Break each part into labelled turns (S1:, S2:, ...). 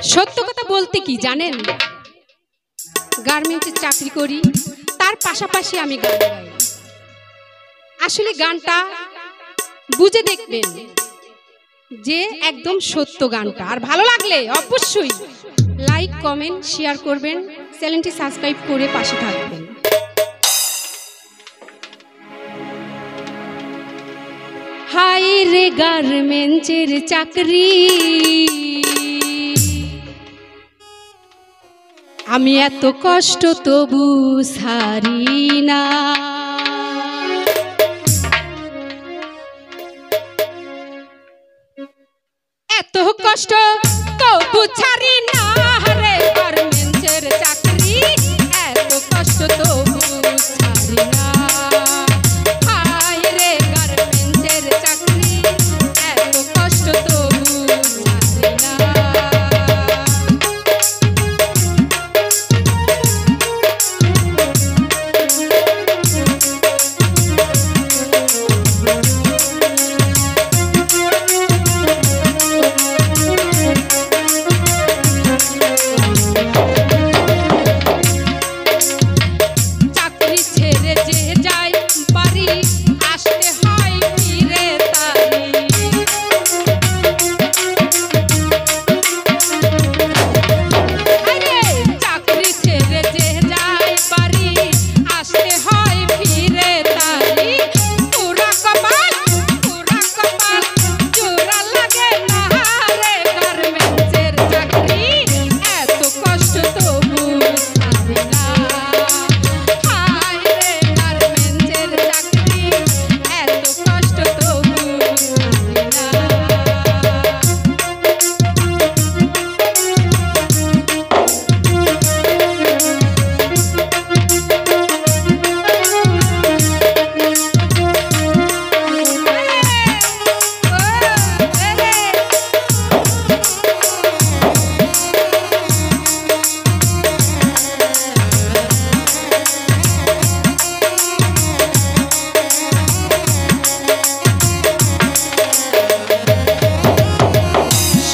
S1: সত্য কথা বলতে কি জানেন, গার্মেন্টসে চাকরি করি, তার পাশাপাশি আমি গান গাই। আসলে গানটা বুঝে দেখবেন যে একদম সত্য গানটা। আর ভালো লাগলে অবশ্যই লাইক কমেন্ট শেয়ার করবেন, চ্যানেলটি সাবস্ক্রাইব করে পাশে থাকবেন। হাই রে গার্মেন্টসের চাকরি, আমি এত কষ্ট তবু ছাড়ি না। এত কষ্ট তবু ছাড়ি না রে গার্মেন্টসের চাকরি, এত কষ্ট তবু ছাড়ি না। হাই রে গার্মেন্টসের চাকরি, এত কষ্ট তবু ছাড়ি না।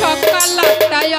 S1: সকাল 8টায়